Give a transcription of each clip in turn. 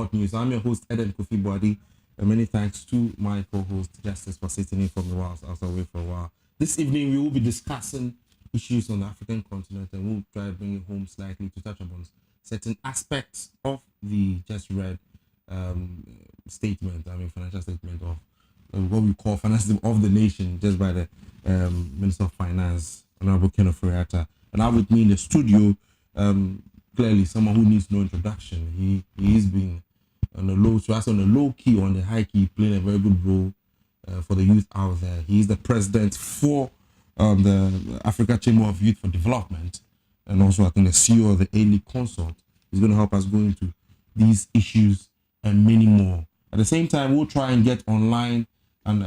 Hot News. I'm your host, Eden Kofi Boadi. And many thanks to my co-host, Justice, for sitting in from the while. I was away for a while. This evening, we will be discussing issues on the African continent, and we'll try to bring it home slightly to touch upon certain aspects of the just read financial statement of what we call finance of the nation, just by the Minister of Finance, Honorable Kenneth Furiata. And now with me in the studio, clearly someone who needs no introduction. He is being on the low key, on the high key, playing a very good role for the youth out there. He is the president for the Africa Chamber of Youth for Development, and also I think the CEO of the A-League Consult. He's going to help us go into these issues and many more. At the same time, we'll try and get online and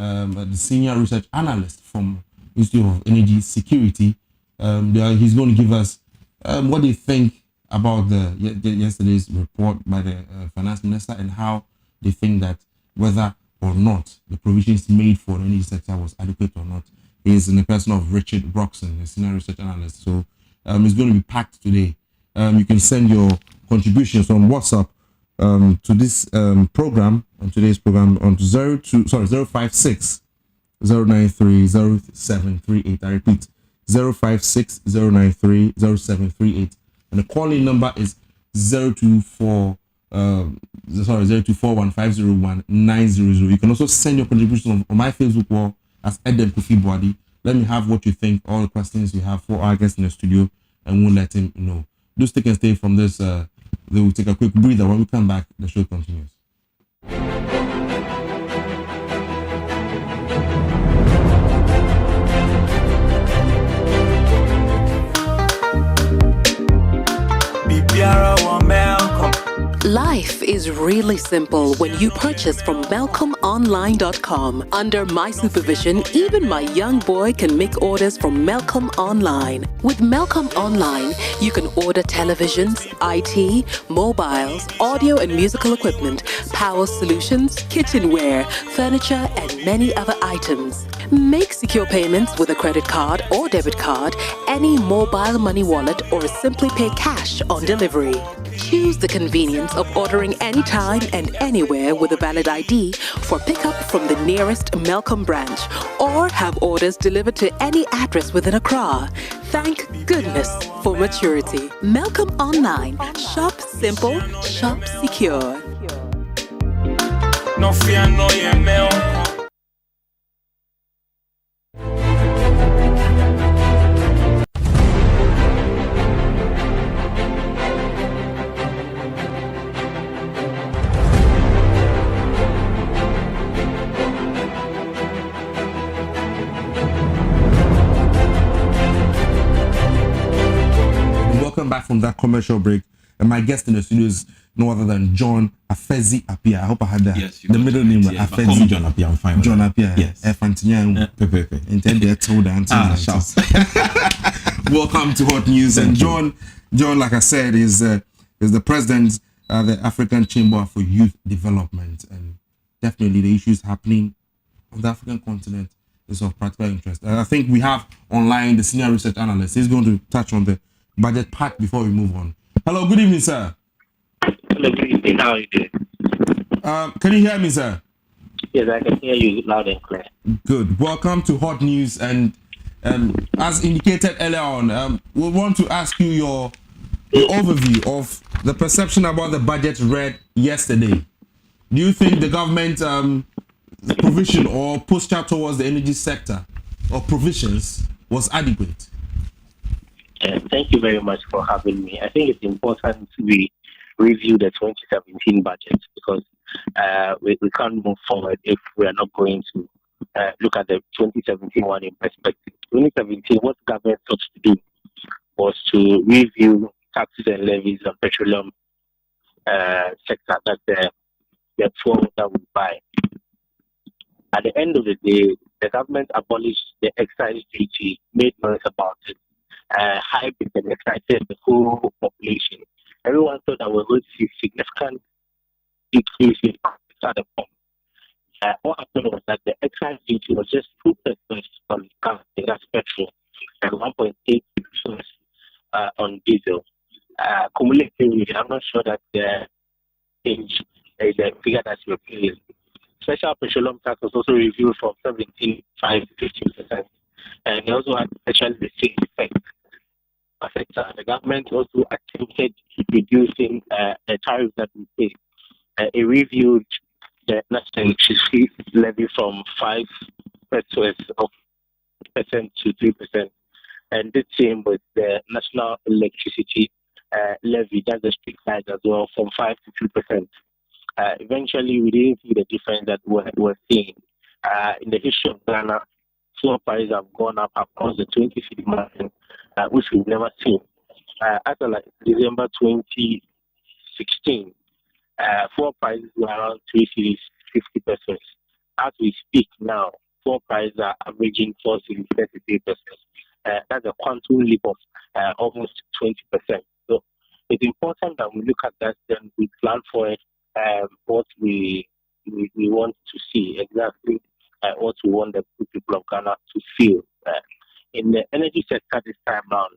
the senior research analyst from Institute of Energy Security. He's going to give us what they think about the yesterday's report by the finance minister, and how they think that whether or not the provisions made for the energy sector was adequate or not. He is in the person of Richard Broxson, a senior research analyst. So it's going to be packed today. You can send your contributions on WhatsApp to this program, on today's program, on 056 093 0738. I repeat, 056 093 0738. And the calling number is 0241501900. You can also send your contributions on my Facebook wall as Eden Kofi Boadi. Let me have what you think, all the questions you have for our guest in the studio, and we'll let him know. Do stick and stay from this. They will take a quick breather. When we come back, the show continues. Life is really simple when you purchase from MelcomOnline.com. Under my supervision, even my young boy can make orders from Melcom Online. With Melcom Online, you can order televisions, IT, mobiles, audio and musical equipment, power solutions, kitchenware, furniture, and many other items. Make secure payments with a credit card or debit card, any mobile money wallet, or simply pay cash on delivery. Choose the convenience of ordering anytime and anywhere with a valid ID for pickup from the nearest Melcom branch, or have orders delivered to any address within Accra. Thank goodness for maturity. Melcom Online. Shop simple, shop secure. No fear, no email. Welcome back from that commercial break. And my guest in the studio is no other than John Afezi Appiah. I hope I had that. Yes, the middle name, yeah, Afezi. John Appiah, I'm fine. John Appiah. Yes. Pepe. Intended told Welcome to Hot News. And John, like I said, is the president of the African Chamber for Youth Development. And definitely the issues happening on the African continent is of practical interest. I think we have online the senior research analyst. He's going to touch on the budget part before we move on. Hello, good evening, sir. Hello, good evening. How are you doing? Can you hear me, sir? Yes, I can hear you loud and clear. Good. Welcome to Hot News. And as indicated earlier on, we want to ask you your overview of the perception about the budget read yesterday. Do you think the government provision or posture towards the energy sector or provisions was adequate? Thank you very much for having me. I think it's important we review the 2017 budget, because we can't move forward if we are not going to look at the 2017 one in perspective. 2017, what the government sought to do was to review taxes and levies on petroleum sector, that's the fuel that we buy. At the end of the day, the government abolished the excise duty, made noise about it, hyped it and excited the whole population. Everyone thought that we were going to see significant decrease in at the pump. What happened was that the excise duty was just 2% on gas, that's petrol, and 1.8% on diesel. Cumulatively, I'm not sure that the change figure that you're paying. Special petroleum tax was also reviewed from 17.5 to 15%. And they also had especially the six effect. The government also attempted reducing the tariffs that we pay. It reviewed the national electricity levy from 5% to 3%, and the same with the national electricity levy, that's the street light as well, from 5 to 2%. Eventually, we didn't see the difference that we're seeing. In the history of Ghana, fuel prices have gone up across the 20 city market, which we've never seen. After like December 2016, fuel prices were around 3 cities, 50 pesos. As we speak now, fuel prices are averaging 4 cities, 33 pesos. That's a quantum leap of almost 20%. So it's important that we look at that and we plan for it, what we want to see, exactly what we want the people of Ghana to feel. In the energy sector this time around,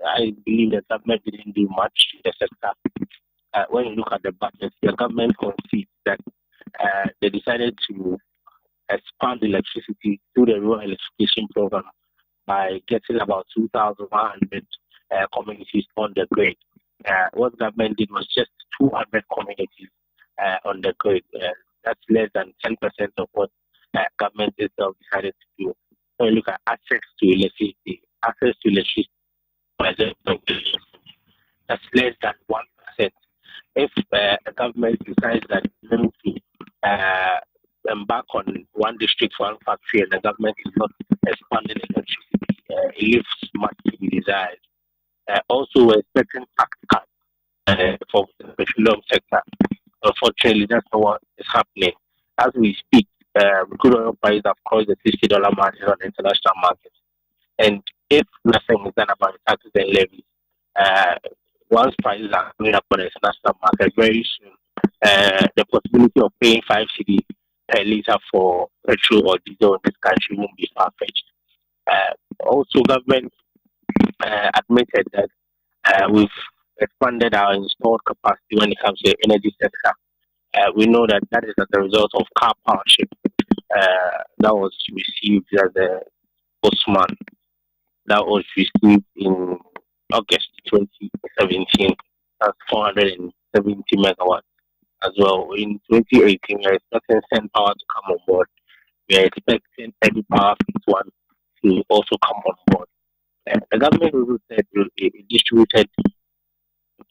I believe the government didn't do much in the sector. When you look at the budget, the government concedes that they decided to expand electricity through the rural electrification program by getting about 2,100 communities on the grid. What the government did was just 200 communities on the grid. That's less than 10% of what government itself decided to do. When you look at access to electricity, that's less than 1%. If the government decides that it's going to embark on one district, one factory, and the government is not expanding electricity, it leaves much to be desired. Also, we're expecting tax cuts for the petroleum sector. Unfortunately, that's not what is happening. As we speak, crude oil prices have crossed the $60 margin on the international market. And if nothing is done about the taxes and levies, once prices are going up on the international market very soon, the possibility of paying 5 cedi per liter for petrol or diesel in this country won't be far-fetched. Also, government admitted that we've expanded our installed capacity when it comes to the energy sector. We know that is as a result of car partnership that was received as a postman. That was received in August 2017. That's 470 megawatts as well. In 2018, we are expecting Sen Power to come on board. We are expecting Eddie Power Phase 1 to also come on board. The government also said it distributed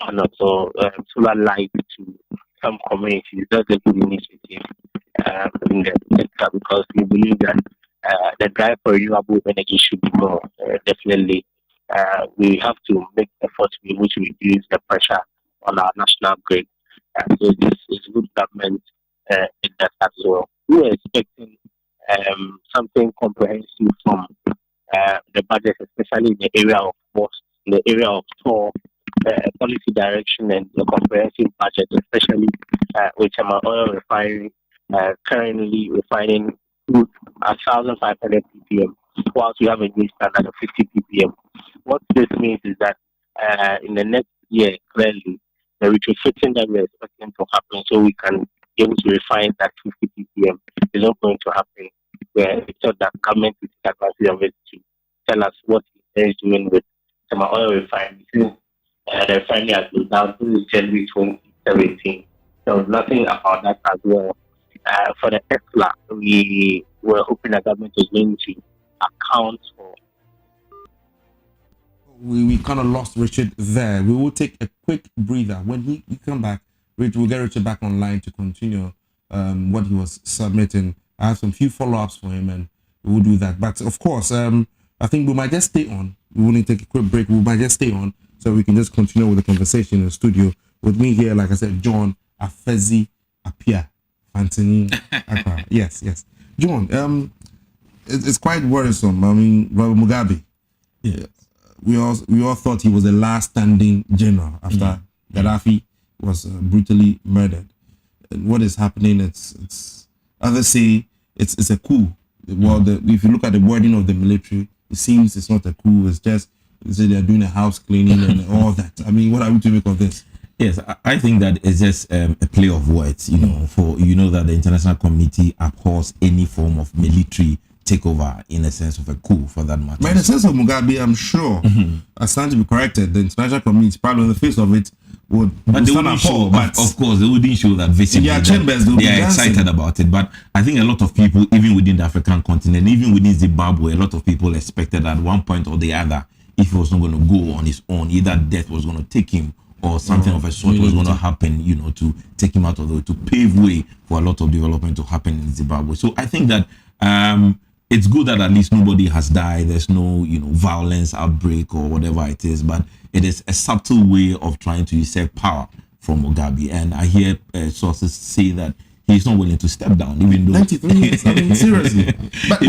panels or solar light to some communities. That's a good initiative in the sector because we believe that the drive for renewable energy should be more. Definitely, we have to make efforts to be able to reduce the pressure on our national grid. So this is good government in that as well. We are expecting something comprehensive from the budget, especially in the area of cost, in the area of store policy direction and the comprehensive budget, especially with our oil refinery currently refining crude at 1,500 ppm, whilst we have a new standard of 50 ppm. What this means is that in the next year, clearly, the retrofitting that we're expecting to happen so we can be able to refine that 50 ppm is not going to happen. Where we thought that government will take advantage of it to tell us what it is doing with some oil refinery. The refinery has been down since January 2017. So nothing about that as well. For the ESLA, we were hoping the government was going to account for. We kind of lost Richard there. We will take a quick breather. When we come back, we'll get Richard back online to continue what he was submitting. I have some few follow-ups for him and we will do that. But of course, I think we might just stay on. We will need to take a quick break. We might just stay on so we can just continue with the conversation in the studio. With me here, like I said, John Afezi Apia Fantini. Yes. John, it's quite worrisome. I mean, Robert Mugabe. Yeah. We all thought he was the last standing general after Gaddafi was brutally murdered. And what is happening? It's others say it's a coup. Well, if you look at the wording of the military, it seems it's not a coup. It's just they say they're doing a house cleaning and all that. I mean, what are we to make of this? Yes, I think that it's just a play of words, for that the international community abhors any form of military takeover in a sense of a coup for that matter. But in the sense of Mugabe, I'm sure, I stand to be corrected, the international community, probably on the face of it, would they wouldn't show, of course, they wouldn't show that visibly. In their chambers, they are excited about it. But I think a lot of people, even within the African continent, even within Zimbabwe, a lot of people expected at one point or the other, if he was not going to go on his own, either death was going to take him or something of a sort was going to happen, to take him out of the way, to pave way for a lot of development to happen in Zimbabwe. So I think that it's good that at least nobody has died. There's no, violence outbreak or whatever it is, but it is a subtle way of trying to usurp power from Mugabe. And I hear sources say that he's not willing to step down, even though 93 years. I mean, seriously. But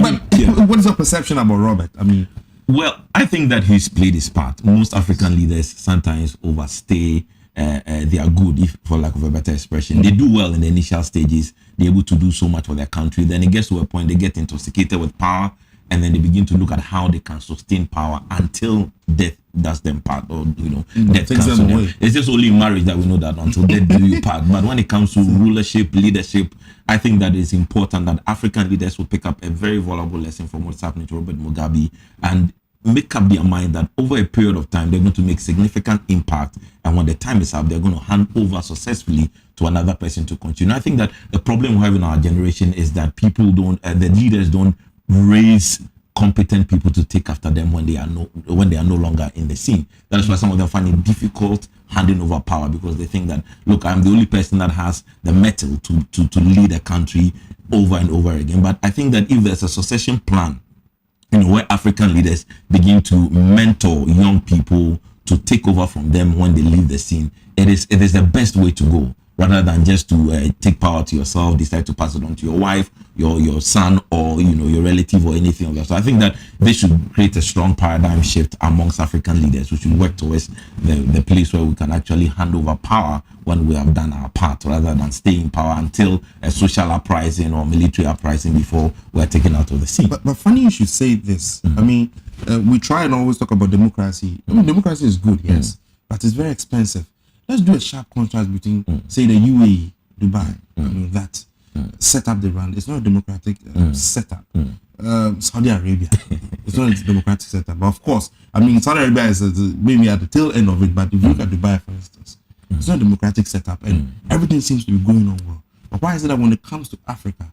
what is your perception about Robert? I mean, well, I think that he's played his part. Most African leaders sometimes overstay their good, if for lack of a better expression. They do well in the initial stages. They're able to do so much for their country. Then it gets to a point they get intoxicated with power, and then they begin to look at how they can sustain power until death does them part, or death comes to them. It's just only in marriage that we know that until death do you part. But when it comes to rulership, leadership, I think that it's important that African leaders will pick up a very valuable lesson from what's happening to Robert Mugabe and make up their mind that over a period of time they're going to make significant impact, and when the time is up they're going to hand over successfully to another person to continue. I think that the problem we have in our generation is that people don't, the leaders don't raise competent people to take after them when they are no longer in the scene. That is why some of them find it difficult handing over power, because they think that, look, I'm the only person that has the mettle to lead a country over and over again. But I think that if there's a succession plan, where African leaders begin to mentor young people to take over from them when they leave the scene, it is the best way to go, rather than just to take power to yourself, decide to pass it on to your wife, your son, or your relative, or anything of that. So I think that they should create a strong paradigm shift amongst African leaders. We should work towards the place where we can actually hand over power when we have done our part, rather than stay in power until a social uprising or military uprising before we're taken out of the scene. But funny you should say this. I mean, we try and always talk about democracy. I mean, democracy is good, yes, but it's very expensive. Let's do a sharp contrast between, say, the UAE, Dubai. I mean, that setup they run. It's not a democratic setup. Saudi Arabia, it's not a democratic setup. But of course, I mean, Saudi Arabia is maybe at the tail end of it. But if you look at Dubai, for instance, it's not a democratic setup, and everything seems to be going on well. But why is it that when it comes to Africa,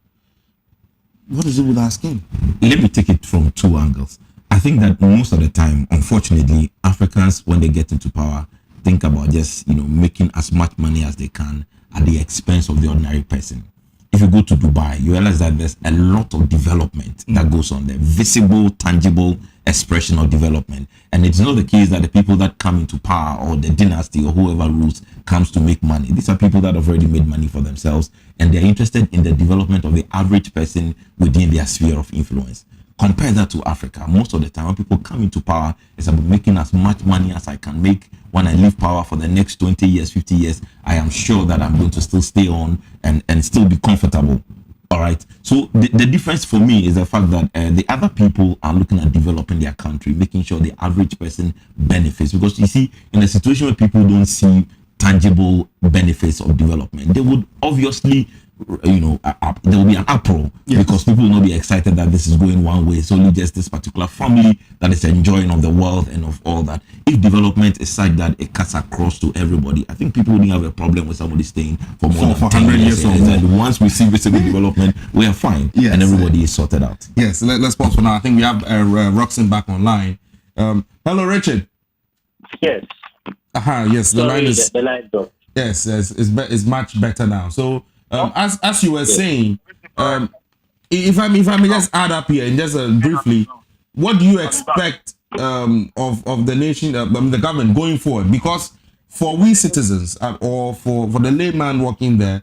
what is it with our skin? Let me take it from two angles. I think that most of the time, unfortunately, Africans, when they get into power, think about just making as much money as they can at the expense of the ordinary person. If you go to Dubai, you realize that there's a lot of development that goes on there, visible, tangible expression of development. And it's not the case that the people that come into power, or the dynasty, or whoever rules, comes to make money. These are people that have already made money for themselves, and they're interested in the development of the average person within their sphere of influence. Compare that to Africa. Most of the time when people come into power, it's about making as much money as I can make. When I leave power for the next 20 years, 50 years, I am sure that I'm going to still stay on and still be comfortable. All right. So the difference for me is the fact that the other people are looking at developing their country, making sure the average person benefits. Because you see, in a situation where people don't see tangible benefits of development, they would obviously, there will be an uproar, because people will not be excited that this is going one way. It's only just this particular family that is enjoying of the wealth and of all that. If development is such that it cuts across to everybody, I think people wouldn't have a problem with somebody staying for more than 10 years. And once we see visible development, we are fine, and everybody is sorted out. Yes, let's pause for now. I think we have Roxanne back online. Hello, Richard. Yes. Yes, the line is. The line though. Yes, it's much better now. So. As you were saying, if I may just add up here and just briefly, what do you expect of the nation, the government going forward? Because for we citizens, or for the layman working there,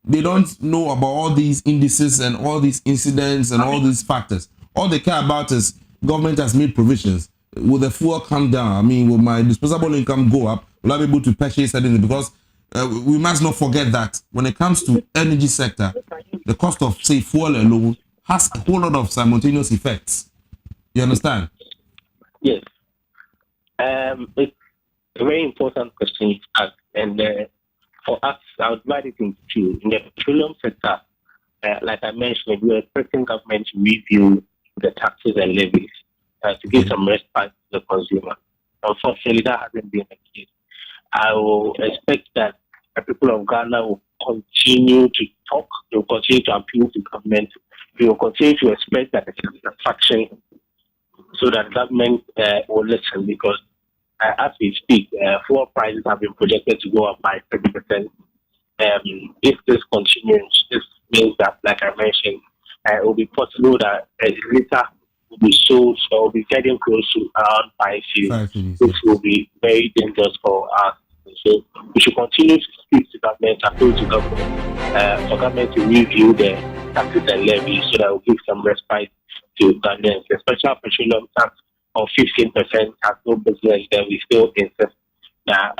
they don't know about all these indices and all these incidents and all these factors. All they care about is government has made provisions. Will the fuel come down? I mean, will my disposable income go up? Will I be able to purchase anything? Because we must not forget that when it comes to energy sector, the cost of, say, fuel alone has a whole lot of simultaneous effects. You understand? Yes. It's a very important question is asked. And for us, I would divide it into two. In the petroleum sector, like I mentioned, we are expecting government to review the taxes and levies to give some respite to the consumer. Unfortunately, that hasn't been the case. I will expect that the people of Ghana will continue to talk, they will continue to appeal to government, we will continue to expect that there is a faction so that government will listen, because as we speak, fuel prices have been projected to go up by 30%. If this continues, this means that, like I mentioned, it will be possible that a liter will be sold or will be getting close to around 5 years, which will be very dangerous for us. So we should continue to speak to government, appeal to government, for government to review the taxes and levies so that will give some respite to Ghanaians. The special petroleum tax of 15% has no business there. We still insist that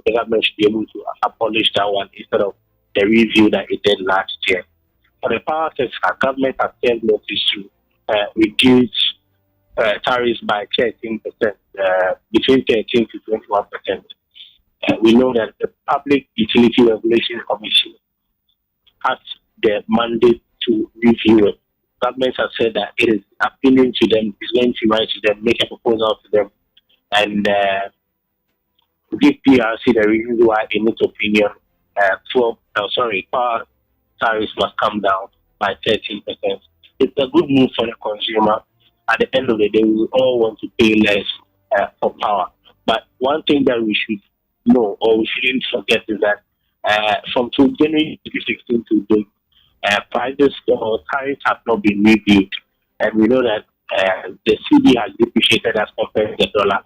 the government should be able to abolish that one instead of the review that it did last year. For the power sector, government has sent notice to reduce tariffs by 13%, between 13 to 21%. We know that the Public Utility Regulation Commission has the mandate to review it. Government has said that it is appealing to them, is going to write to them, make a proposal to them, and give PRC the reason why, in its opinion, power tariffs must come down by 13%. It's a good move for the consumer. At the end of the day, we all want to pay less for power. But one thing that we should know, or we shouldn't forget, is that from January 2016 to date, prices or tariffs have not been reviewed, and we know that the CD has depreciated as compared to the dollar.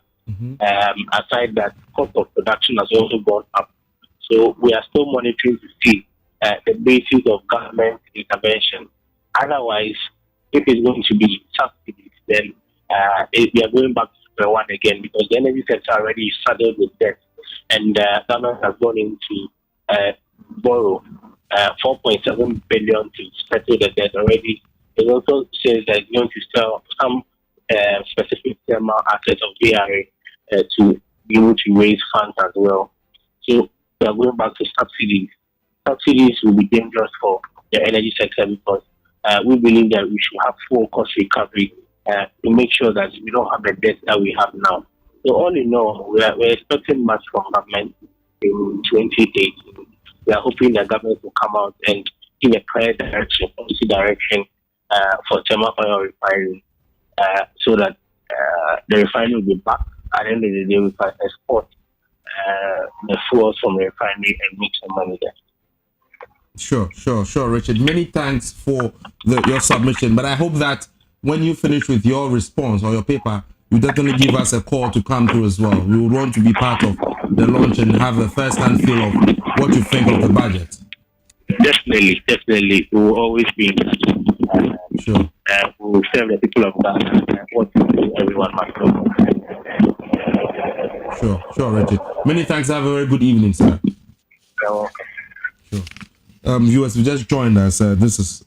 Aside that, cost of production has also gone up. So we are still monitoring to see the basis of government intervention. Otherwise, if it's going to be subsidies, then we are going back to square one again, because the energy sector already started with debt, and government has gone into borrow 4.7 billion to settle the debt already. It also says that it's going to sell some specific thermal assets of VRA to be able to raise funds as well. So we are going back to subsidies. Subsidies will be dangerous for the energy sector, because we believe that we should have full cost recovery to make sure that we don't have the debt that we have now. So all in all, we're expecting much from government in 2018. We are hoping that government will come out and give a clear direction, policy direction for thermal oil refining, so that the refinery will be back. At the end of the day, we can export the fuels from the refinery and make some money there. Sure, Richard. Many thanks for your submission. But I hope that when you finish with your response or your paper, you definitely give us a call to come through as well. We would want to be part of the launch and have a first-hand feel of what you think of the budget. Definitely. We will always be in touch. Sure. We will serve the people of Ghana. What everyone must know. Sure, Richard. Many thanks. Have a very good evening, sir. You're welcome. Sure. Viewers, we just joined us. This is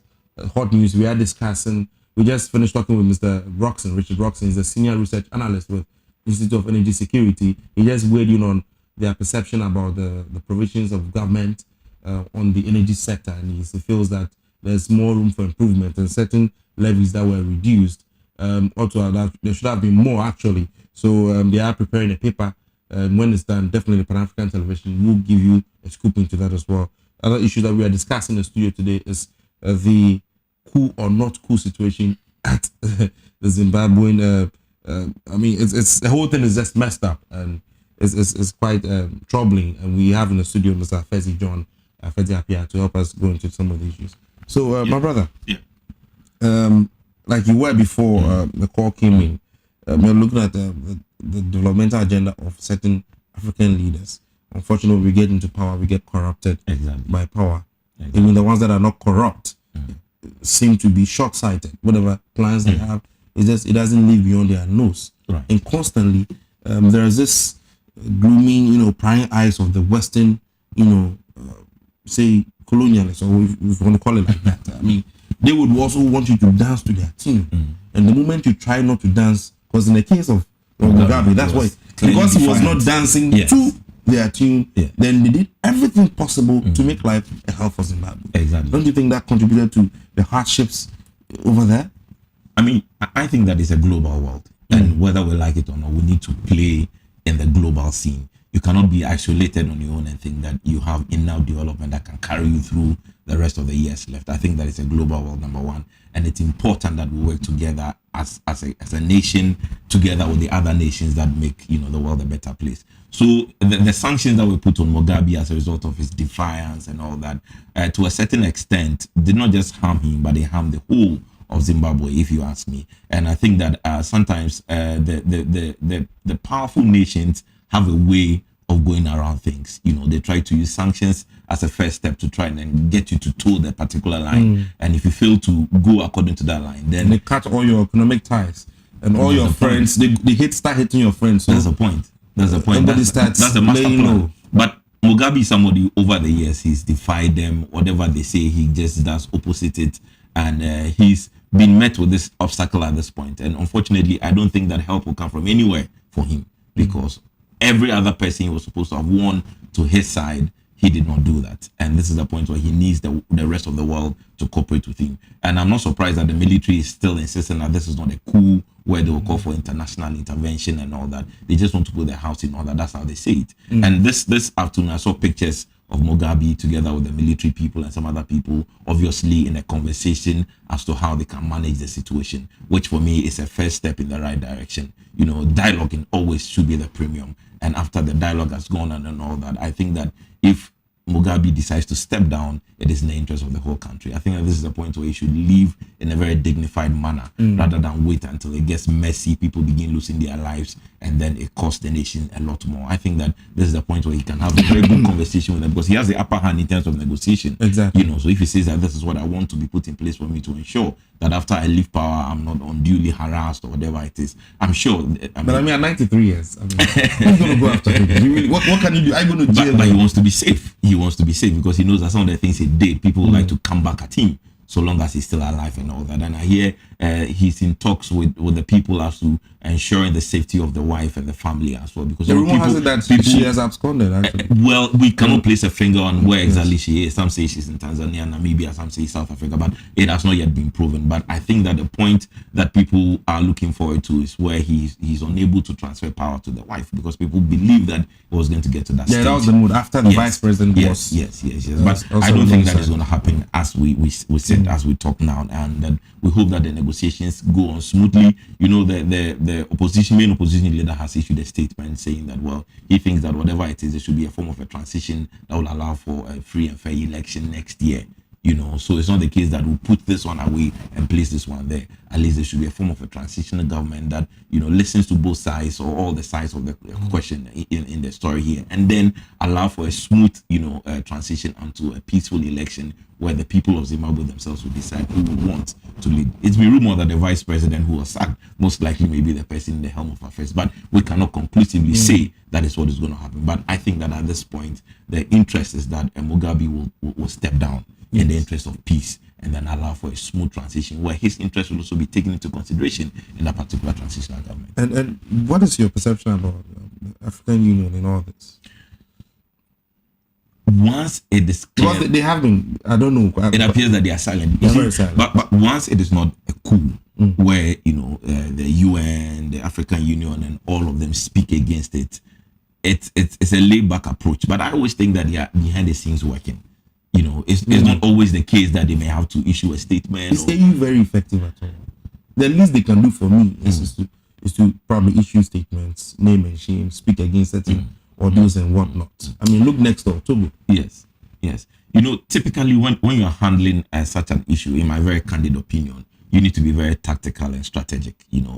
hot news. We are discussing. We just finished talking with Mr. Roxon. Richard Roxon is a senior research analyst with Institute of Energy Security. He just weighed in on their perception about the provisions of government on the energy sector, and he feels that there's more room for improvement, and certain levies that were reduced also that there should have been more actually. So they are preparing a paper. When it's done, definitely Pan-African Television will give you a scoop into that as well. Other issue that we are discussing in the studio today is the coup or not coup situation at the Zimbabwean. I mean, it's the whole thing is just messed up, and it's quite troubling. And we have in the studio Mr. Fezi John Fezi Apia to help us go into some of the issues. So, my brother, like you were before the call came in, we're looking at the developmental agenda of certain African leaders. Unfortunately, we get into power, we get corrupted by power. Even the ones that are not corrupt seem to be short-sighted. Whatever plans they have, it doesn't live beyond their nose. Right. And constantly, there is this glooming, prying eyes of the Western, say colonialists, or if you want to call it like that. I mean, they would also want you to dance to their tune. And the moment you try not to dance, because in the case of or Mugabe. That's why, because he was not defiant. dancing Yes. to their tune. Yeah. Then they did everything possible to make life a hell for Zimbabwe. Exactly. Don't you think that contributed to the hardships over there? I mean, I think that it's a global world, and whether we like it or not, we need to play in the global scene. You cannot be isolated on your own and think that you have enough development that can carry you through the rest of the years left. I think that it's a global world, number one, and it's important that we work together as a nation, together with the other nations that make the world a better place. So the sanctions that were put on Mugabe as a result of his defiance and all that, to a certain extent, did not just harm him, but they harmed the whole of Zimbabwe, if you ask me. And I think that sometimes the powerful nations have a way of going around things. They try to use sanctions as a first step to try and then get you to toe the particular line. And if you fail to go according to that line, then And they cut all your economic ties and all your friends. They start hitting your friends. So that's the point. That's the point. everybody That's starts the master laying plan. low. But Mugabe is somebody over the years, he's defied them. Whatever they say, he just does opposite it. And he's been met with this obstacle at this point. And unfortunately, I don't think that help will come from anywhere for him, because every other person he was supposed to have won to his side, he did not do that. And this is the point where he needs the rest of the world to cooperate with him. And I'm not surprised that the military is still insisting that this is not a coup where they will call for international intervention and all that. They just want to put their house in order. That's how they say it. And this afternoon, I saw pictures of Mugabe together with the military people and some other people, obviously in a conversation as to how they can manage the situation, which for me is a first step in the right direction. Dialogue always should be the premium. And after the dialogue has gone on and all that, I think that if Mugabe decides to step down, it is in the interest of the whole country. I think that this is the point where he should leave in a very dignified manner rather than wait until it gets messy, people begin losing their lives, and then it costs the nation a lot more. I think that this is the point where he can have a very good conversation with them, because he has the upper hand in terms of negotiation. Exactly. So if he says that this is what I want to be put in place for me to ensure that after I leave power, I'm not unduly harassed or whatever it is, I'm sure. But I mean, at 93 years, who's going to go after him? What can you do? Are you going to jail? But he wants to be safe. He wants to be safe because he knows that some of the things he did, people would like to come back at him, so long as he's still alive and all that. And I hear he's in talks with the people as to ensuring the safety of the wife and the family as well. Because The rumor has it that she has absconded, actually. well, we cannot place a finger on where exactly she is. Some say she's in Tanzania, Namibia, some say South Africa, but it has not yet been proven. But I think that the point that people are looking forward to is where he's unable to transfer power to the wife, because people believe that it was going to get to that stage. That was the mood after the vice president was. Yes. But I don't think that is going to happen as we sit, as we talk now, and that we hope that the negotiations go on smoothly. The main opposition leader has issued a statement saying that, well, he thinks that whatever it is, there should be a form of a transition that will allow for a free and fair election next year. So it's not the case that we'll put this one away and place this one there. At least there should be a form of a transitional government that, listens to both sides, or all the sides of the question in the story here, and then allow for a smooth, transition onto a peaceful election where the people of Zimbabwe themselves will decide who would want to lead. It's been rumored that the vice president who was sacked most likely may be the person in the helm of affairs, but we cannot conclusively say that is what is going to happen. But I think that at this point, the interest is that Mugabe will step down in the interest of peace, and then allow for a smooth transition where his interest will also be taken into consideration in that particular transitional government. And what is your perception about the African Union in all this? Once it is clear, Because they have been, I don't know. it appears that they are silent. They're very silent. But once it is not a coup where the UN, the African Union, and all of them speak against it, it's a laid back approach. But I always think that they are behind the scenes working. It's not always the case that they may have to issue a statement. Is AU very effective at all? The least they can do for me is to probably issue statements, name and shame, speak against certain orders and whatnot. I mean, look next to October. Yes. Typically when you're handling such an issue, in my very candid opinion, you need to be very tactical and strategic.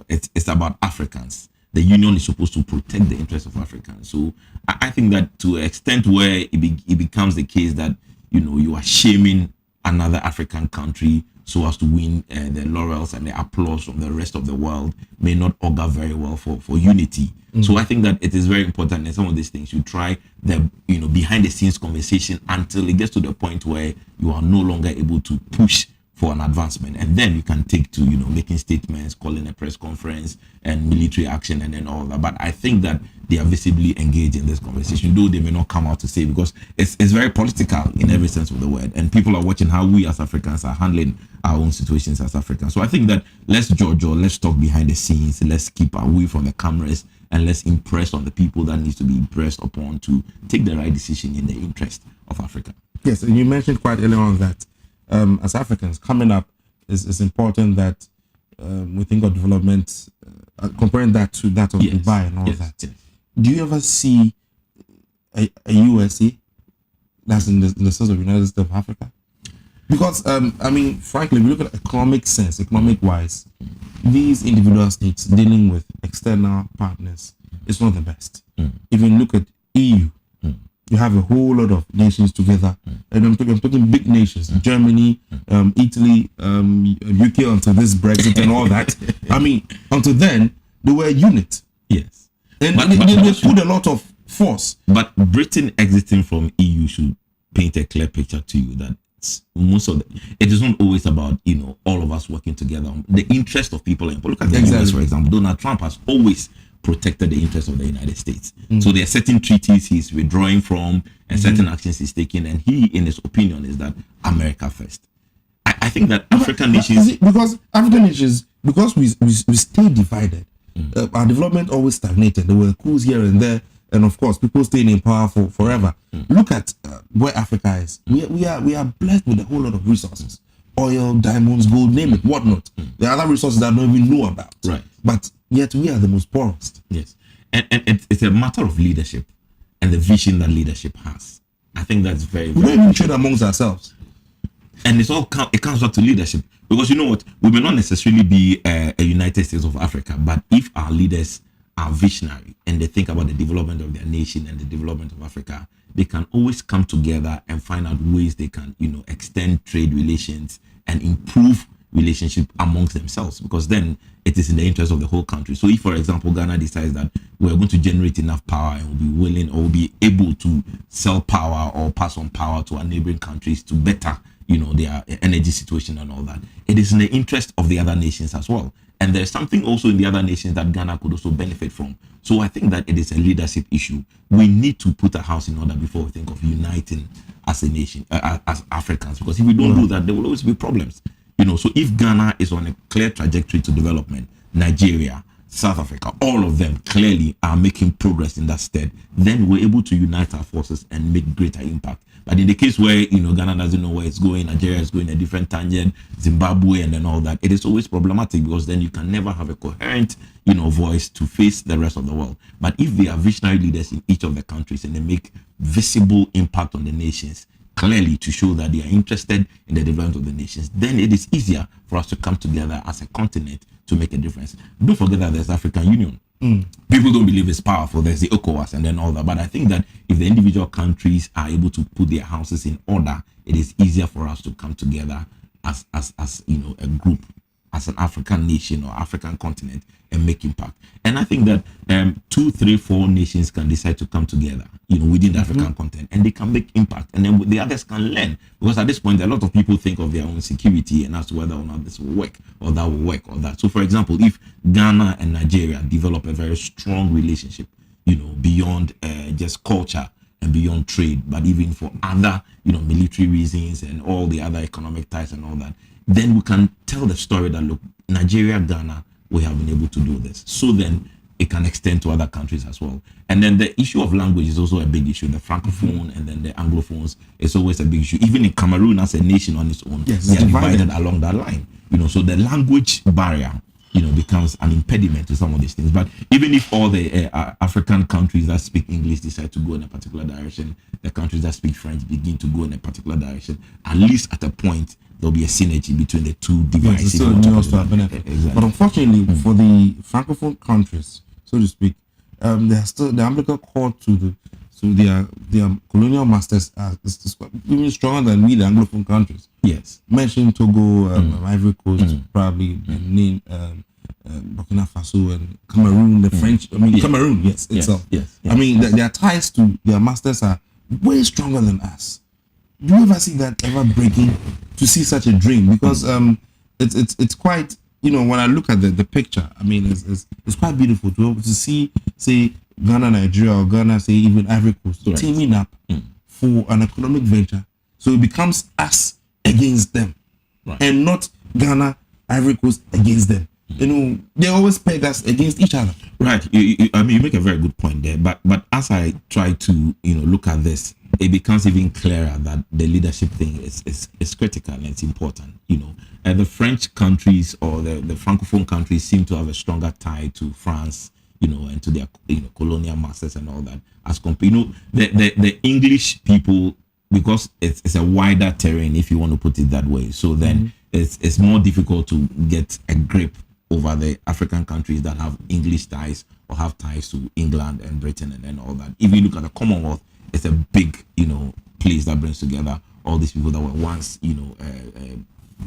It's about Africans. The union is supposed to protect the interests of Africans. So I think that to an extent where it becomes the case that you are shaming another African country so as to win the laurels and the applause from the rest of the world may not augur very well for unity. So I think that it is very important in some of these things you try the behind the scenes conversation until it gets to the point where you are no longer able to push for an advancement, and then you can take to making statements, calling a press conference, and military action, and then all that. But I think that they are visibly engaged in this conversation, though they may not come out to say, because it's very political in every sense of the word, and people are watching how we as Africans are handling our own situations as Africans. So I think that let's talk behind the scenes, let's keep away from the cameras, and let's impress on the people that needs to be impressed upon to take the right decision in the interest of Africa. Yes, and you mentioned quite earlier on that as Africans coming up, it's important that we think of development, comparing that to that of Dubai and all that. Yes. Do you ever see a USA that's in the sense of United States of Africa? Because frankly, we look at economic wise, these individual states dealing with external partners is not the best. If you look at EU, you have a whole lot of nations together, and I'm talking big nations: Germany, Italy, UK, until this Brexit and all that. Until then, they were a unit. Yes, and they put a lot of force. But Britain exiting from EU should paint a clear picture to you that it is not always about all of us working together. The interest of people. Look at the US, for example. Donald Trump has always protected the interests of the United States. So there are certain treaties he's withdrawing from and certain actions he's taking, and he, in his opinion, is that America first. I think that African nations, because we stay divided, our development always stagnated. There were coups here and there, and of course people staying in power for forever. Look at where Africa is. We are blessed with a whole lot of resources: oil, diamonds, gold, name it, whatnot. There are other resources that I don't even know about. Right. But yet we are the most poorest. Yes. And it's a matter of leadership and the vision that leadership has. I think that's very, we very don't even trade amongst ourselves. And it comes back to leadership. Because you know what? We may not necessarily be a United States of Africa, but if our leaders are visionary and they think about the development of their nation and the development of Africa, they can always come together and find out ways they can, extend trade relations and improve relationship amongst themselves, because then it is in the interest of the whole country. So if, for example, Ghana decides that we're going to generate enough power and will be willing or will be able to sell power or pass on power to our neighboring countries to better, their energy situation and all that, it is in the interest of the other nations as well. And there's something also in the other nations that Ghana could also benefit from. So I think that it is a leadership issue. We need to put our house in order before we think of uniting as a nation, as Africans, because if we don't do that, there will always be problems. So if Ghana is on a clear trajectory to development, Nigeria, South Africa, all of them clearly are making progress in that stead, then we're able to unite our forces and make greater impact. But in the case where, Ghana doesn't know where it's going, Nigeria is going a different tangent, Zimbabwe and then all that, it is always problematic, because then you can never have a coherent, voice to face the rest of the world. But if they are visionary leaders in each of the countries and they make visible impact on the nations, clearly to show that they are interested in the development of the nations, then it is easier for us to come together as a continent to make a difference. Don't forget that there's African Union. People don't believe it's powerful. There's the ECOWAS and then all that. But I think that if the individual countries are able to put their houses in order, it is easier for us to come together as a group, as an African nation or African continent, and make impact. And I think that 2, 3, 4 nations can decide to come together, within the African continent, and they can make impact, and then the others can learn. Because at this point, a lot of people think of their own security and as to whether or not this will work or that will work or that. So, for example, if Ghana and Nigeria develop a very strong relationship, beyond just culture and beyond trade, but even for other, military reasons and all the other economic ties and all that, then we can tell the story that, look, Nigeria, Ghana, we have been able to do this. So then it can extend to other countries as well. And then the issue of language is also a big issue. The Francophone and then the Anglophones is always a big issue. Even in Cameroon as a nation on its own, yes, they are divided along that line. So the language barrier, becomes an impediment to some of these things. But even if all the African countries that speak English decide to go in a particular direction, the countries that speak French begin to go in a particular direction, at least at a point, there'll be a synergy between the two devices. Exactly. But unfortunately, for the Francophone countries, so to speak, they are still the umbilical cord to their colonial masters is even stronger than we, the Anglophone countries. Yes. Mention Togo, Ivory Coast, probably Benin, Burkina Faso, and Cameroon. The French, Cameroon, itself. Yes. Their ties to their masters are way stronger than us. do you ever see that ever breaking to see such a dream? Because it's quite, you know, when I look at the picture, I mean, it's quite beautiful to be able to see, say, Ghana, Nigeria, or Ghana, say, even Ivory Coast, teaming up for an economic venture. So it becomes us against them, and not Ghana, Ivory Coast against them. You know, they always peg us against each other. Right. I mean, you make a very good point there. But as I try to, you know, look at this, it becomes even clearer that the leadership thing is critical and it's important. You know, and the French countries or the Francophone countries seem to have a stronger tie to France, you know, and to their, you know, colonial masters and all that. As compared, you know, the English people, because it's a wider terrain, if you want to put it that way. So then it's more difficult to get a grip over the African countries that have English ties or have ties to England and Britain and all that. If you look at the Commonwealth, it's a big, you know, place that brings together all these people that were once, you know,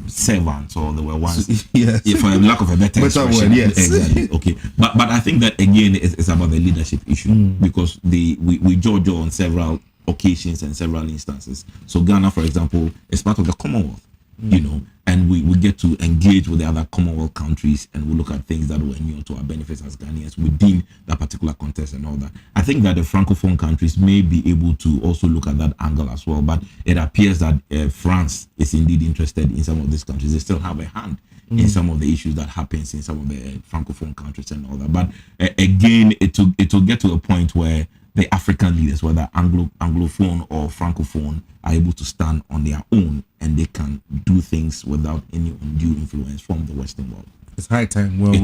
servants, or they were once, for lack of a better expression. Word, yes. Exactly. Okay. But I think that again it's about the leadership issue, because we judge on several occasions and several instances. So Ghana, for example, is part of the Commonwealth, you know, and we get to engage with the other Commonwealth countries, and we look at things that were new to our benefits as Ghanaians within that particular context and all that. I think that the Francophone countries may be able to also look at that angle as well, but it appears that France is indeed interested in some of these countries. They still have a hand in some of the issues that happens in some of the Francophone countries and all that. But again, it will get to a point where the African leaders, whether Anglophone or Francophone, are able to stand on their own, and they can do things without any undue influence from the Western world. It's high time we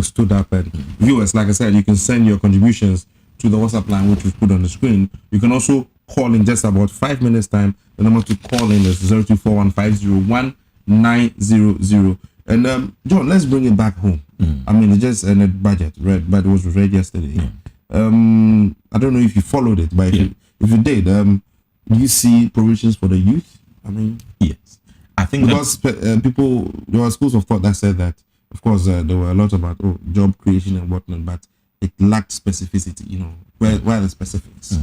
stood up, and viewers, like I said, you can send your contributions to the WhatsApp line, which we've put on the screen. You can also call in just about 5 minutes time. The number to call in is 0241501900. And John, let's bring it back home. I mean, it's just a budget, but it was read yesterday. I don't know if you followed it, but if you did, do you see provisions for the youth? I mean, yes, I think because people, there were schools of thought that said that, of course, there were a lot about job creation and whatnot, but it lacked specificity. You know, where are the specifics?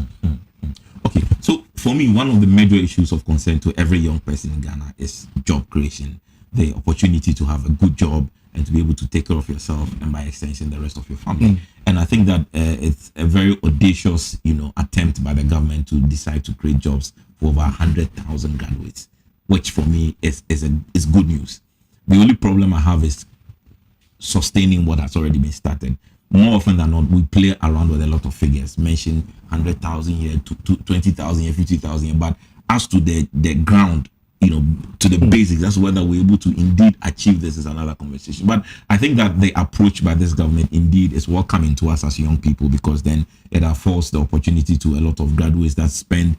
Okay, so for me, one of the major issues of concern to every young person in Ghana is job creation, the opportunity to have a good job and to be able to take care of yourself and by extension the rest of your family. And I think that it's a very audacious, you know, attempt by the government to decide to create jobs for over 100,000 graduates, which for me is good news. The only problem I have is sustaining what has already been started. More often than not, we play around with a lot of figures, mention 100,000 here, to 20,000 here, 50,000 here, but as to the ground, you know, to the basics, that's whether we're able to indeed achieve this is another conversation. But I think that the approach by this government indeed is welcoming to us as young people, because then it affords the opportunity to a lot of graduates that spend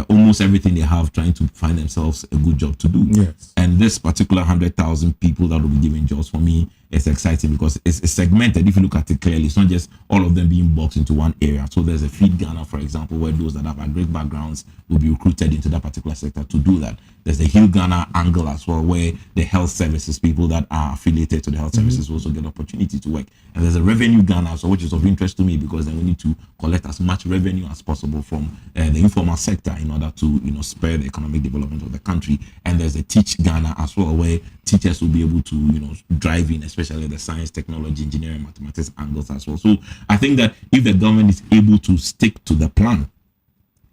almost everything they have trying to find themselves a good job to do. Yes. And this particular 100,000 people that will be given jobs, for me, it's exciting because it's segmented. If you look at it clearly, it's not just all of them being boxed into one area. So there's a Feed Ghana, for example, where those that have great backgrounds will be recruited into that particular sector to do that. There's a Heal Ghana angle as well, where the health services, people that are affiliated to the health services also get opportunity to work. And there's a Revenue Ghana, so which is of interest to me, because then we need to collect as much revenue as possible from the informal sector in order to, you know, spur the economic development of the country. And there's a Teach Ghana as well, where teachers will be able to, you know, drive in, especially the science, technology, engineering, mathematics angles as well. So I think that if the government is able to stick to the plan,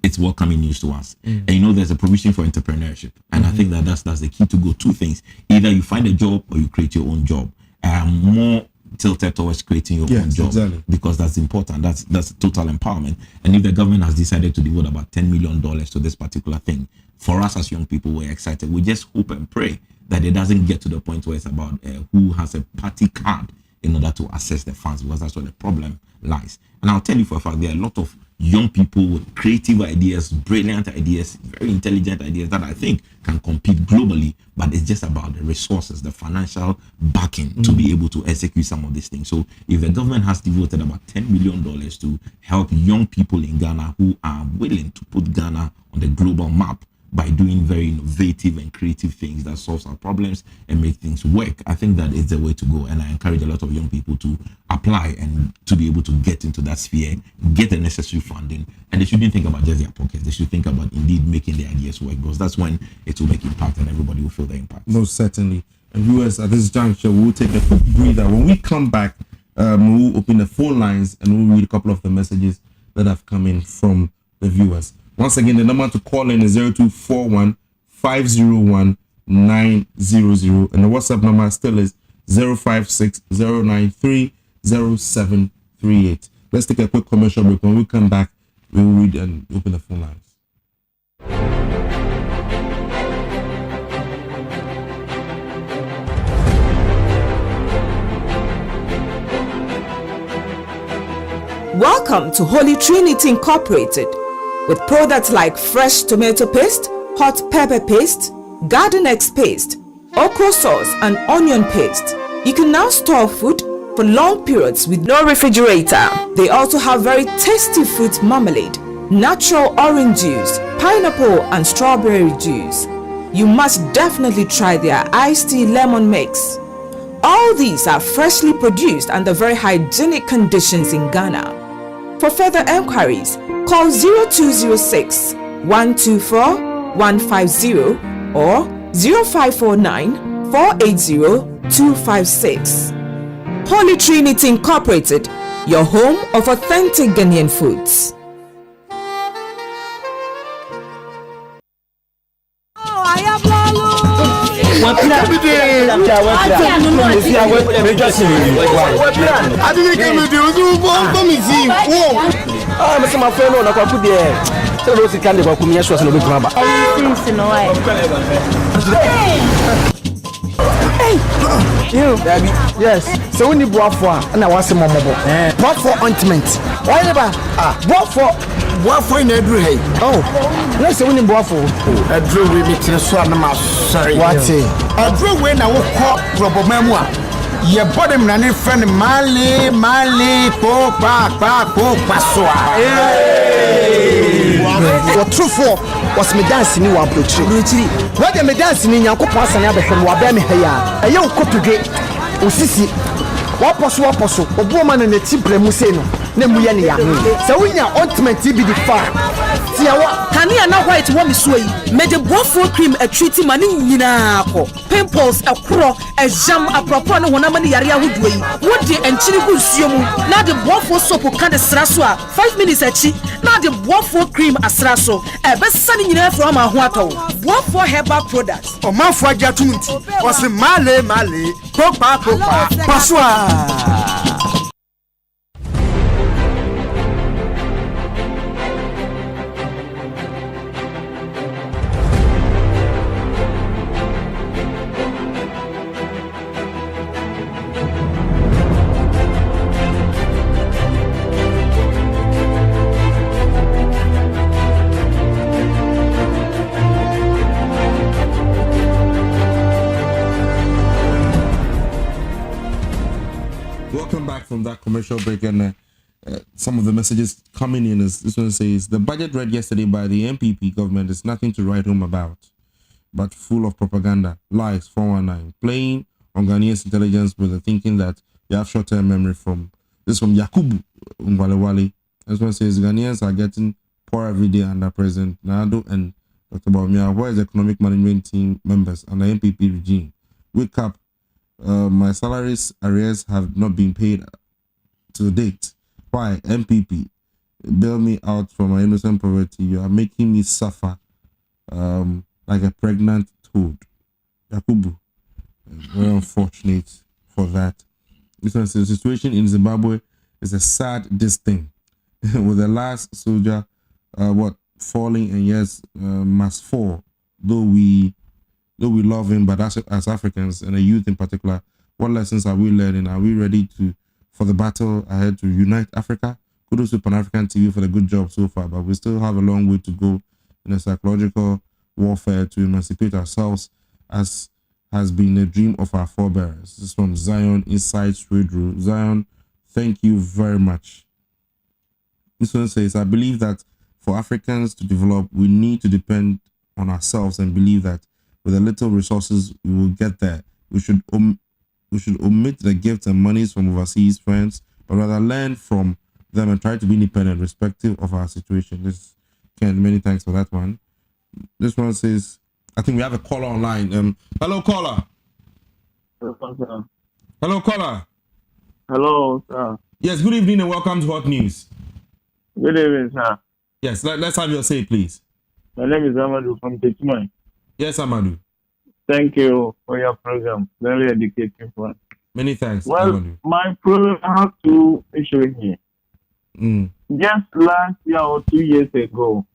it's welcoming news to us. And you know, there's a provision for entrepreneurship, and I think that that's the key to go. Two things: either you find a job or you create your own job. I am more tilted towards creating your own job, because that's important. That's total empowerment. And if the government has decided to devote about $10 million to this particular thing, for us as young people, we're excited. We just hope and pray that it doesn't get to the point where it's about who has a party card in order to access the funds, because that's where the problem lies. And I'll tell you for a fact, there are a lot of young people with creative ideas, brilliant ideas, very intelligent ideas that I think can compete globally, but it's just about the resources, the financial backing to be able to execute some of these things. So if the government has devoted about $10 million to help young people in Ghana who are willing to put Ghana on the global map, by doing very innovative and creative things that solves our problems and make things work. I think that is the way to go, and I encourage a lot of young people to apply and to be able to get into that sphere, get the necessary funding, and they shouldn't think about just their pockets. They should think about indeed making the ideas work, because that's when it will make impact and everybody will feel the impact. Most certainly. And viewers, at this juncture, we'll take a quick breather. When we come back, we'll open the phone lines and we'll read a couple of the messages that have come in from the viewers. Once again, the number to call in is 0241 501 900, and the WhatsApp number still is 056 093 0738. Let's take a quick commercial break. When we come back, we will read and open the phone lines. Welcome to Holy Trinity Incorporated. With products like fresh tomato paste, hot pepper paste, garden eggs paste, okra sauce, and onion paste. You can now store food for long periods with no refrigerator. They also have very tasty fruit marmalade, natural orange juice, pineapple, and strawberry juice. You must definitely try their iced tea lemon mix. All these are freshly produced under very hygienic conditions in Ghana. For further enquiries, call 0206 124 150 or 0549 480 256. Holy Trinity Incorporated, your home of authentic Ghanaian foods. You, Debbie. Yes. So when you go for, and I want some more. What for ointment? Whatever. What for in every hay? Oh, let's say when you go for. A drew with me to the swan. Sorry. What's it? A drew when I will call Robo Memoir. Your body running friend Mali, po, what true for was me dancing in one blue tree. What am I dancing in your copas and other from Wabami Haya? A young copy gate, Usisi. What possible, a woman and a timbre Museno, Nemuyania. So when your ultimate be the fire. See what can you know why it won't be sway? Made the waffle cream a treaty money in pimples, a crow, a jam, a proper one among the area would weigh. What the and chili good siumu? Now the waffle soap can the straswa 5 minutes a chi. Now the waffle cream astraso, a best sunny in from a huato. Waffle herbal products. Or Mafra Jatunti was the Male, Popa, Pasua. Welcome back from that commercial break, and some of the messages coming in is this one says the budget read yesterday by the MPP government is nothing to write home about, but full of propaganda, lies, 419, playing on Ghanaians' intelligence with the thinking that they have short-term memory. From Yakubu Ngwalewale. This one says Ghanaians are getting poor every day under President Nado and Dr. Bawumia. Where is the economic management team members and the MPP regime? Wake up. My salaries arrears have not been paid to date. Why? MPP, bail me out from my innocent poverty. You are making me suffer like a pregnant toad. Yakubu, very unfortunate for that. This one says the situation in Zimbabwe is a sad thing. With the last soldier falling, and yes, must fall, though we love him, but as Africans and the youth in particular, what lessons are we learning? Are we ready for the battle ahead to unite Africa? Kudos to Pan-African TV for the good job so far, but we still have a long way to go in a psychological warfare to emancipate ourselves, as has been the dream of our forebears. This is from Zion Inside Swedru. Zion, thank you very much. This one says, I believe that for Africans to develop, we need to depend on ourselves and believe that with a little resources we will get there. We should omit the gifts and monies from overseas friends, but rather learn from them and try to be independent, respective of our situation. This Ken, many thanks for that one. This one says, I think we have a caller online. Hello, caller. Hello, caller. Hello, sir. Yes, good evening and welcome to Hot News. Good evening, sir. Yes, let's have your say, please. My name is Amadou from Techman. Yes, Amadou. Thank you for your program. Very educative one. Many thanks, Well, Amadou. my program has two issues here. Just last year or 2 years ago,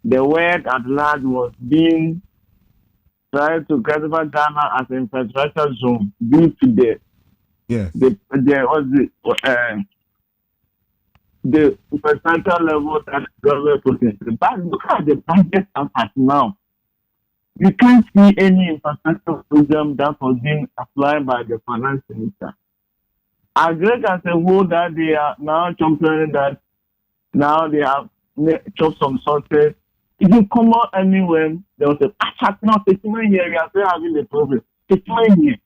the word at large was being tried to classify Ghana as an infrastructure zone due to the infrastructure level that government put in. But look at the budget as now. You can't see any infrastructure program that was being applied by the finance minister. I agree as a whole that they are now complaining that now they have chopped some sources. If you come out anywhere, there was a now here, we are still having the problem. Here,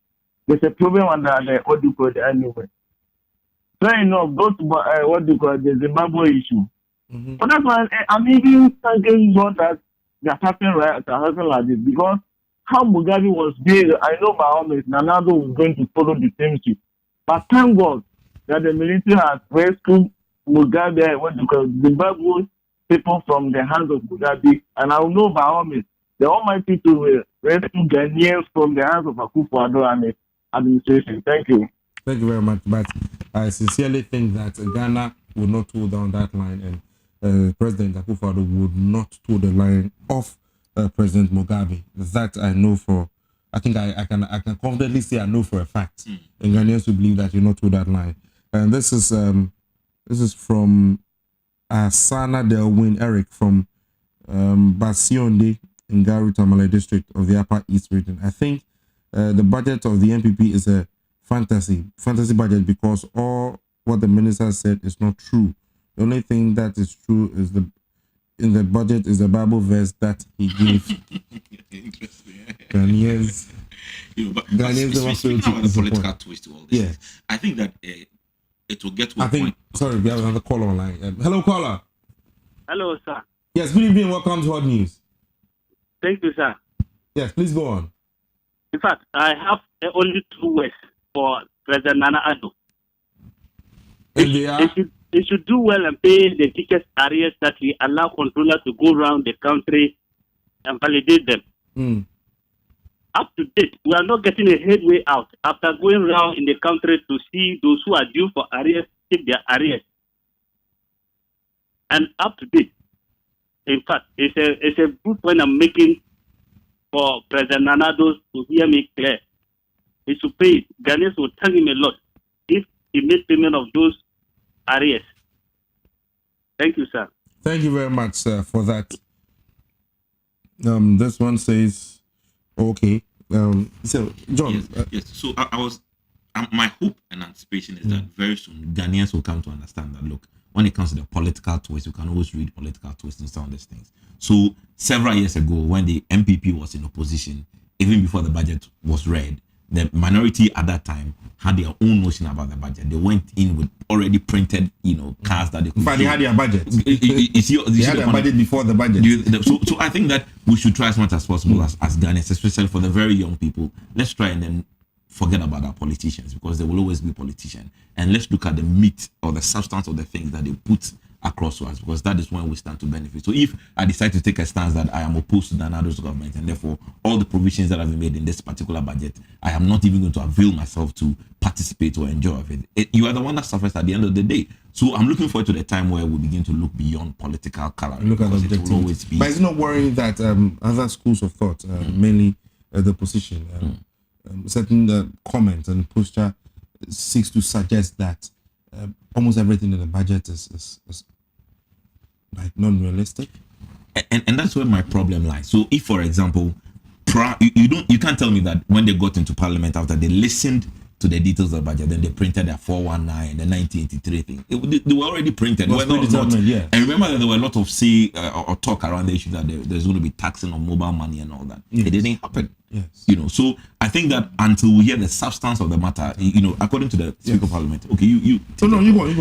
there's a problem under the what do you call it anyway. Fair enough, go to what do you call it, the Zimbabwe issue. But that's why I'm even thanking God that they're happening like this, because how Mugabe was big, I know by all means Nanado was going to follow the same ship. But thank God that the military has rescued Mugabe, what do you call it, Zimbabwe people from the hands of Mugabe, and I know by all means the Almighty will rescue Ghanaians from the hands of Akufo-Addo and the administration. Thank you. Thank you very much. But I sincerely think that Ghana will not toe down that line, and President Akufo-Addo would not toe the line of President Mugabe. That I know for. I think I can confidently say I know for a fact. And Ghanaians will believe that you not toe that line. And this is from Asana Delwin Eric from Basionde in Garu Tamale district of the Upper East region. I think the budget of the MPP is a fantasy budget, because all what the minister said is not true. The only thing that is true is in the budget is the Bible verse that he gave. Interesting. Ghanaians. Ghanaians speaking about the political twist to all this. Yeah. I think that it will get to a think, point. Sorry, we have another caller online. Hello, caller. Hello, sir. Yes, good evening. Welcome to Hot News. Thank you, sir. Yes, please go on. In fact, I have only 2 words for President Nana Addo. And they are? He should do well and pay the ticket arrears that we allow controllers to go around the country and validate them. Up to date, we are not getting a headway out after going around in the country to see those who are due for arrears take their arrears. And up to date, in fact, it's a good point I'm making for President Nanado to hear me clear. He should pay it. Ghanaians will thank him a lot if he makes payment of those arrears. Thank you, sir. Thank you very much, sir, for that. This one says, okay. So, John. Yes. So I was, my hope and anticipation is that very soon Ghanaians will come to understand that, look, when it comes to the political twist, you can always read political twists and some of these things. So several years ago, when the MPP was in opposition, even before the budget was read, the minority at that time had their own notion about the budget. They went in with already printed, cards that they could. But they had their budget. They had their budget before the budget. So I think that we should try as much as possible as Ghanaians, especially for the very young people. Let's try and then forget about our politicians, because there will always be politicians. And let's look at the meat or the substance of the things that they put across to us, because that is when we stand to benefit. So if I decide to take a stance that I am opposed to Nanado's government, and therefore all the provisions that have been made in this particular budget, I am not even going to avail myself to participate or enjoy of it. You are the one that suffers at the end of the day. So I'm looking forward to the time where we begin to look beyond political color. Look at objectivity. But it's not worrying that other schools of thought, mainly the position, certain comments and posture seeks to suggest that almost everything in the budget is like non-realistic, and that's where my problem lies. So if, for example, you can't tell me that when they got into parliament after they listened to the details of the budget. Then they printed their 419 and the 1983 thing. They were already printed. Was Whether or not, yeah. and remember that there were a lot of or talk around the issue that there's going to be taxing on mobile money and all that. Yes. It didn't happen. Yes. You know, so I think that until we hear the substance of the matter, you know, according to the Speaker of Parliament, okay, you go.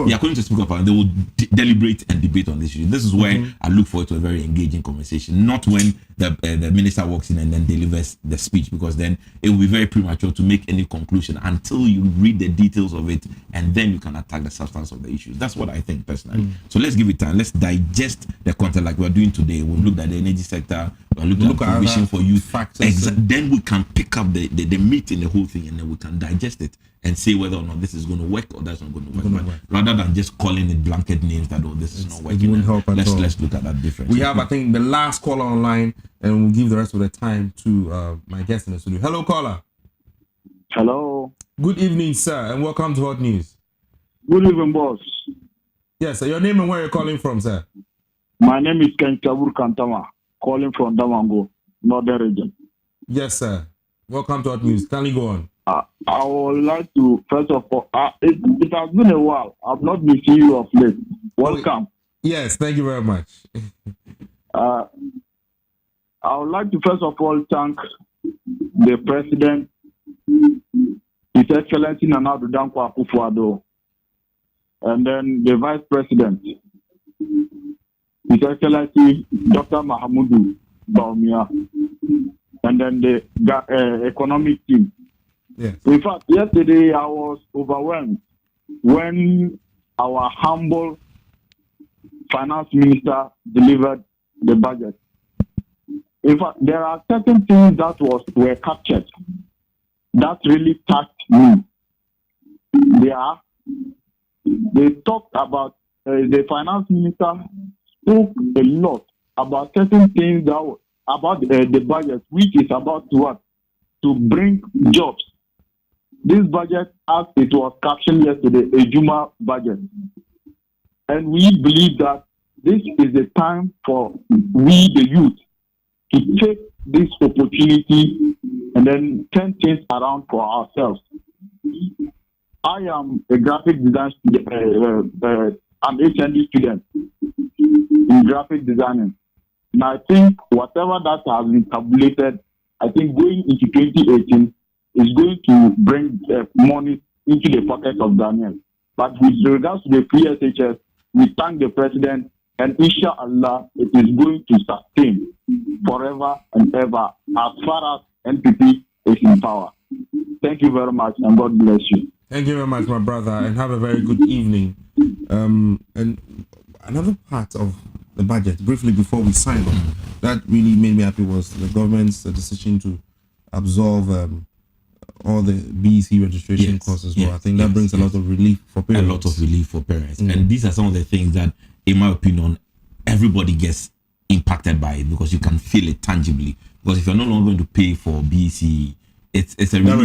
Yeah, according to the Speaker of Parliament, they will deliberate and debate on this issue. This is where I look forward to a very engaging conversation, not when the minister walks in and then delivers the speech, because then it will be very premature to make any conclusion until you read the details of it, and then you can attack the substance of the issues. That's what I think personally. So let's give it time. Let's digest the content like we're doing today. We've looked at the energy sector. We're looking at provision for youth factors. Then we can pick up the meat in the whole thing, and then we can digest it and say whether or not this is going to work or that's not going to work. Rather than just calling it blanket names that this is not working. It won't help at all. Let's look at that differently. We have, I think, the last caller online, and we'll give the rest of the time to my guest in the studio. Hello, caller. Hello. Good evening, sir, and welcome to Hot News. Good evening, boss. Yes, sir. Your name and where you're calling from, sir? My name is Ken Kabur Kantama, calling from Damango, Northern Region. Yes, sir. Welcome to Hot News. Can you go on? I would like to, first of all, it has been a while. I've not been seeing you of late. Welcome. Yes, thank you very much. I would like to, first of all, thank the President, His Excellency Nana Addo Dankwa Akufo-Addo, and then the Vice President, His Excellency Dr. Mahamudu Bawumia, and then the economic team. Yes. In fact, yesterday I was overwhelmed when our humble finance minister delivered the budget. In fact, there are certain things that were captured that really touched me. They talked about the finance minister spoke a lot about certain things about the budget, which is about to bring jobs. This budget, as it was captioned yesterday, a Juma budget. And we believe that this is a time for we, the youth, to take this opportunity and then turn things around for ourselves. I am a graphic design student, I'm HND student in graphic designing. And I think whatever that has been tabulated, I think going into 2018 is going to bring money into the pocket of Daniel. But with regards to the free SHS, we thank the President, and inshallah, it is going to sustain forever and ever as far as NPP is in power. Thank you very much, and God bless you. Thank you very much, my brother, and have a very good evening. And another part of the budget, briefly before we sign on, that really made me happy was the government's decision to absolve all the BEC registration costs as well. I think that brings a lot of relief for parents. A lot of relief for parents. And these are some of the things that, in my opinion, everybody gets impacted by it, because you can feel it tangibly. Because if you're no longer going to pay for BEC, it's a relief.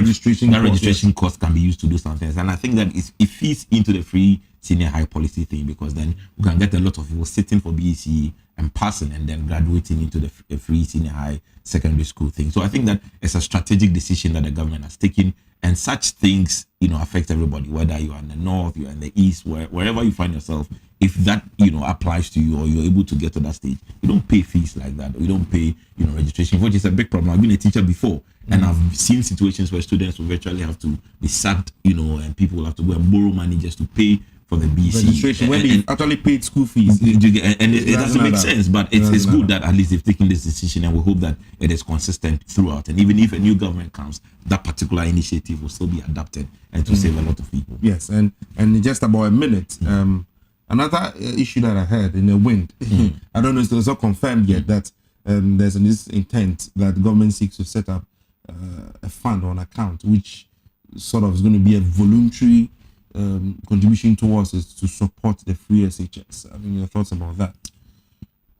Registration cost can be used to do something else. And I think that it feeds into the free senior high policy thing, because then we can get a lot of people sitting for BEC and passing and then graduating into the free senior high secondary school thing. So I think that it's a strategic decision that the government has taken, and such things, affect everybody, whether you are in the north, you're in the east, wherever you find yourself. If that, applies to you, or you're able to get to that stage, you don't pay fees like that, or you don't pay, registration, which is a big problem. I've been a teacher before, and I've seen situations where students will virtually have to be sacked, and people will have to go and borrow money just to pay for the BC registration when they actually paid school fees. It doesn't make sense, but it's good that at least they've taken this decision, and we hope that it is consistent throughout. And even if a new government comes, that particular initiative will still be adapted and to save a lot of people. Yes, and in just about a minute, another issue that I heard in the wind, I don't know if it's not confirmed yet, that there's this intent that the government seeks to set up a fund or an account, which sort of is going to be a voluntary contribution towards it to support the free SHS. I mean, your thoughts about that?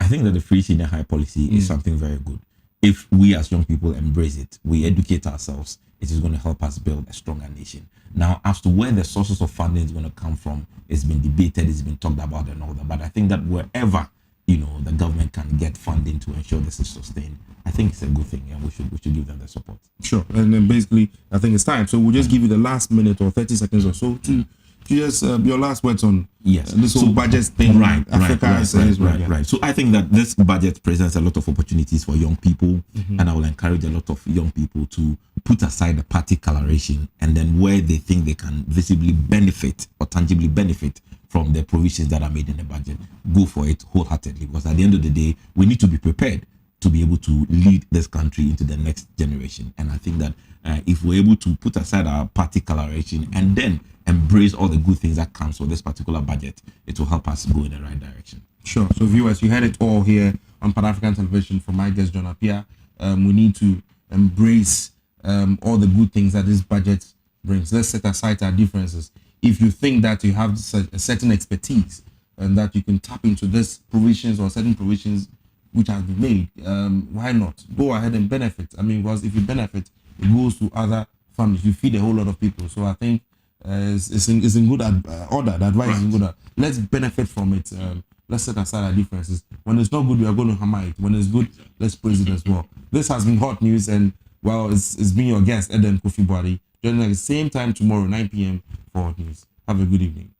I think that the free senior high policy is something very good. If we as young people embrace it, we educate ourselves, it is going to help us build a stronger nation. Now, as to where the sources of funding is going to come from, it's been debated, it's been talked about and all that. But I think that wherever the government can get funding to ensure this is sustained. I think it's a good thing, and we should give them the support. Sure. And then basically, I think it's time. So we'll just give you the last minute or 30 seconds or so to just your last words on this whole budget thing. Right. So So I think that this budget presents a lot of opportunities for young people, and I will encourage a lot of young people to put aside the party coloration, and then where they think they can visibly benefit or tangibly benefit from the provisions that are made in the budget, go for it wholeheartedly, because at the end of the day, we need to be prepared to be able to lead this country into the next generation. And I think that if we're able to put aside our party coloration and then embrace all the good things that comes with this particular budget, it will help us go in the right direction. Sure. So viewers, you heard it all here on Pan-African Television from my guest, John Appiah. We need to embrace all the good things that this budget brings. Let's set aside our differences. If you think that you have a certain expertise and that you can tap into these provisions or certain provisions which have been made, why not? Go ahead and benefit. I mean, because if you benefit, it goes to other families. You feed a whole lot of people. So I think it's in good order. The advice is in good order. Let's benefit from it. Let's set aside our differences. When it's not good, we are going to hammer it. When it's good, let's praise it as well. This has been Hot News, and it's been your guest, Eden Kofi Boadi. Join us at the same time tomorrow, 9 p.m. for Hot News. Have a good evening.